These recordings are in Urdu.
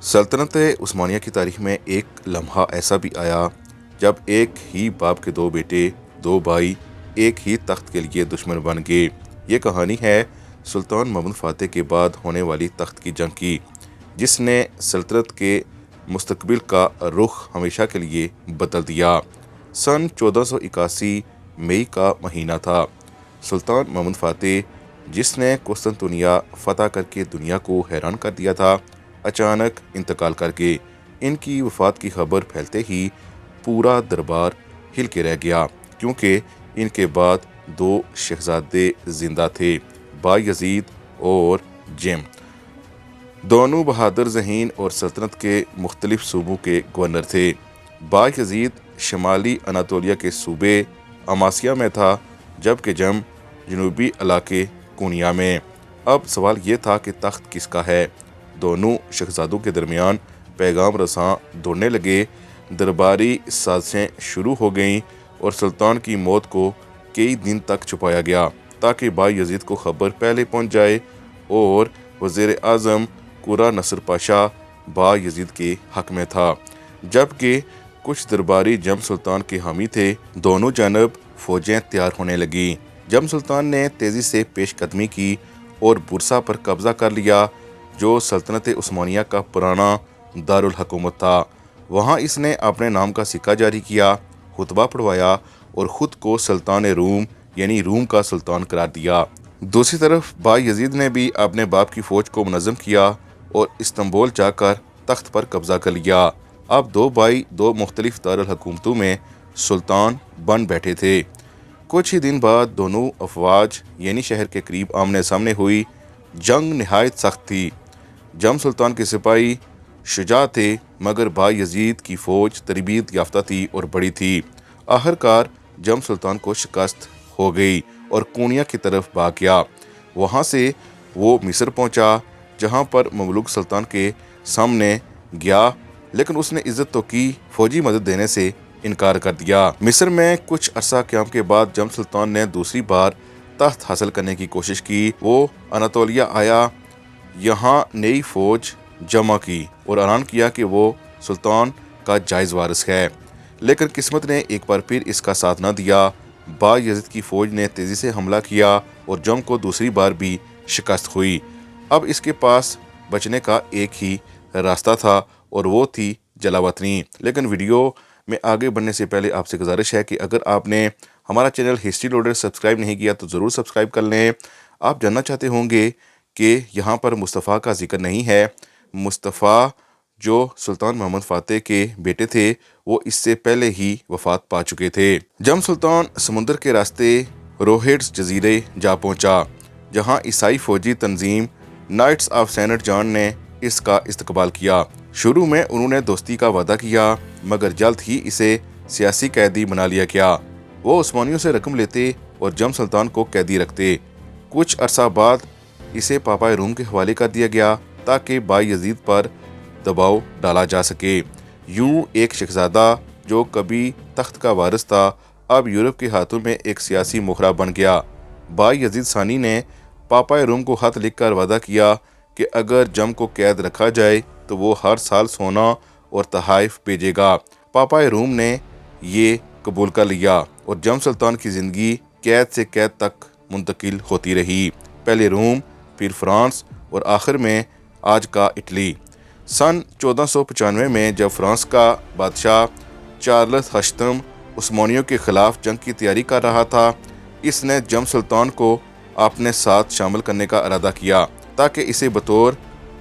سلطنت عثمانیہ کی تاریخ میں ایک لمحہ ایسا بھی آیا جب ایک ہی باپ کے دو بیٹے، دو بھائی ایک ہی تخت کے لیے دشمن بن گئے۔ یہ کہانی ہے سلطان محمد فاتح کے بعد ہونے والی تخت کی جنگ کی، جس نے سلطنت کے مستقبل کا رخ ہمیشہ کے لیے بدل دیا۔ سن 1481 مئی کا مہینہ تھا۔ سلطان محمد فاتح، جس نے قسطنطنیہ فتح کر کے دنیا کو حیران کر دیا تھا، اچانک انتقال کر گئے۔ ان کی وفات کی خبر پھیلتے ہی پورا دربار ہل کے رہ گیا، کیونکہ ان کے بعد دو شہزادے زندہ تھے، بایزید اور جم۔ دونوں بہادر ذہین اور سلطنت کے مختلف صوبوں کے گورنر تھے۔ بایزید شمالی اناطولیہ کے صوبے اماسیا میں تھا، جبکہ جم جنوبی علاقے کونیا میں۔ اب سوال یہ تھا کہ تخت کس کا ہے؟ دونوں شہزادوں کے درمیان پیغام رساں دوڑنے لگے، درباری سازشیں شروع ہو گئیں اور سلطان کی موت کو کئی دن تک چھپایا گیا تاکہ بایزید کو خبر پہلے پہنچ جائے، اور وزیر اعظم قرہ نصر پاشا بایزید کے حق میں تھا، جبکہ کچھ درباری جم سلطان کے حامی تھے۔ دونوں جانب فوجیں تیار ہونے لگیں۔ جم سلطان نے تیزی سے پیش قدمی کی اور بورسا پر قبضہ کر لیا، جو سلطنت عثمانیہ کا پرانا دارالحکومت تھا۔ وہاں اس نے اپنے نام کا سکہ جاری کیا، خطبہ پڑھوایا اور خود کو سلطان روم یعنی روم کا سلطان قرار دیا۔ دوسری طرف بایزید نے بھی اپنے باپ کی فوج کو منظم کیا اور استنبول جا کر تخت پر قبضہ کر لیا۔ اب دو بھائی دو مختلف دارالحکومتوں میں سلطان بن بیٹھے تھے۔ کچھ ہی دن بعد دونوں افواج یعنی شہر کے قریب آمنے سامنے ہوئی۔ جنگ نہایت سخت تھی۔ جم سلطان کے سپاہی شجاع تھے، مگر بایزید کی فوج تربیت یافتہ تھی اور بڑی تھی۔ آخرکار جم سلطان کو شکست ہو گئی اور کونیا کی طرف بھاگ گیا۔ وہاں سے وہ مصر پہنچا، جہاں پر مملوک سلطان کے سامنے گیا، لیکن اس نے عزت تو کی، فوجی مدد دینے سے انکار کر دیا۔ مصر میں کچھ عرصہ قیام کے بعد جم سلطان نے دوسری بار تخت حاصل کرنے کی کوشش کی۔ وہ اناطولیہ آیا، یہاں نئی فوج جمع کی اور اعلان کیا کہ وہ سلطان کا جائز وارث ہے، لیکن قسمت نے ایک بار پھر اس کا ساتھ نہ دیا۔ بایزید کی فوج نے تیزی سے حملہ کیا اور جم کو دوسری بار بھی شکست ہوئی۔ اب اس کے پاس بچنے کا ایک ہی راستہ تھا اور وہ تھی جلا وطنی۔ لیکن ویڈیو میں آگے بڑھنے سے پہلے آپ سے گزارش ہے کہ اگر آپ نے ہمارا چینل ہسٹری لوڈر سبسکرائب نہیں کیا تو ضرور سبسکرائب کر لیں۔ آپ جاننا چاہتے ہوں گے کہ یہاں پر مصطفیٰ کا ذکر نہیں ہے۔ مصطفیٰ جو سلطان محمد فاتح کے بیٹے تھے، وہ اس سے پہلے ہی وفات پا چکے تھے۔ جم سلطان سمندر کے راستے روہیڈز جزیرے جا پہنچا، جہاں عیسائی فوجی تنظیم نائٹس آف سینٹ جان نے اس کا استقبال کیا۔ شروع میں انہوں نے دوستی کا وعدہ کیا، مگر جلد ہی اسے سیاسی قیدی بنا لیا گیا۔ وہ عثمانیوں سے رقم لیتے اور جم سلطان کو قیدی رکھتے۔ کچھ عرصہ بعد اسے پاپا روم کے حوالے کر دیا گیا تاکہ بایزید پر دباؤ ڈالا جا سکے۔ یوں ایک شہزادہ جو کبھی تخت کا وارث تھا، اب یورپ کے ہاتھوں میں ایک سیاسی مکھرا بن گیا۔ بایزید ثانی نے پاپا روم کو خط لکھ کر وعدہ کیا کہ اگر جم کو قید رکھا جائے تو وہ ہر سال سونا اور تحائف بھیجے گا۔ پاپا روم نے یہ قبول کر لیا اور جم سلطان کی زندگی قید سے قید تک منتقل ہوتی رہی، پہلے روم، پھر فرانس اور آخر میں آج کا اٹلی۔ سن 1495 میں جب فرانس کا بادشاہ چارلس ہشتم عثمانیوں کے خلاف جنگ کی تیاری کر رہا تھا، اس نے جم سلطان کو اپنے ساتھ شامل کرنے کا ارادہ کیا تاکہ اسے بطور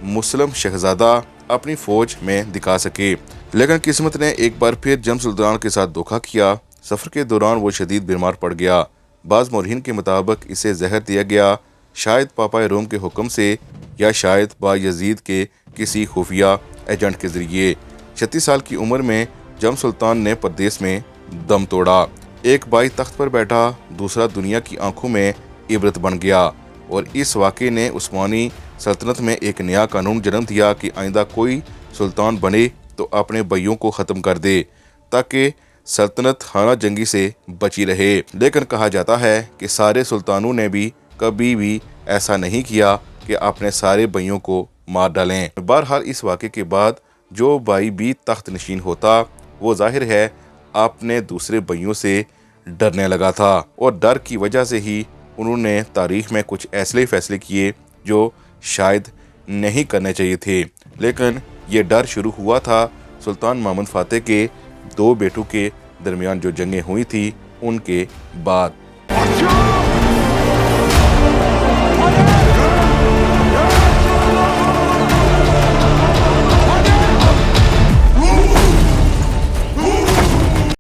مسلم شہزادہ اپنی فوج میں دکھا سکے۔ لیکن قسمت نے ایک بار پھر جم سلطان کے ساتھ دھوکہ کیا۔ سفر کے دوران وہ شدید بیمار پڑ گیا۔ بعض مورخین کے مطابق اسے زہر دیا گیا، شاید پاپا روم کے حکم سے یا شاید بایزید کے کسی خفیہ ایجنٹ کے ذریعے۔ 36 سال کی عمر میں جم سلطان نے پردیس میں دم توڑا۔ ایک بھائی تخت پر بیٹھا، دوسرا دنیا کی آنکھوں میں عبرت بن گیا، اور اس واقعے نے عثمانی سلطنت میں ایک نیا قانون جنم دیا کہ آئندہ کوئی سلطان بنے تو اپنے بھائیوں کو ختم کر دے تاکہ سلطنت خانہ جنگی سے بچی رہے۔ لیکن کہا جاتا ہے کہ سارے سلطانوں نے بھی کبھی بھی ایسا نہیں کیا کہ اپنے سارے بھائیوں کو مار ڈالیں۔ بہرحال اس واقعے کے بعد جو بھائی بھی تخت نشین ہوتا وہ ظاہر ہے اپنے دوسرے بھائیوں سے ڈرنے لگا تھا، اور ڈر کی وجہ سے ہی انہوں نے تاریخ میں کچھ ایسے فیصلے کیے جو شاید نہیں کرنے چاہیے تھے۔ لیکن یہ ڈر شروع ہوا تھا سلطان محمد فاتح کے دو بیٹوں کے درمیان جو جنگیں ہوئی تھی ان کے بعد۔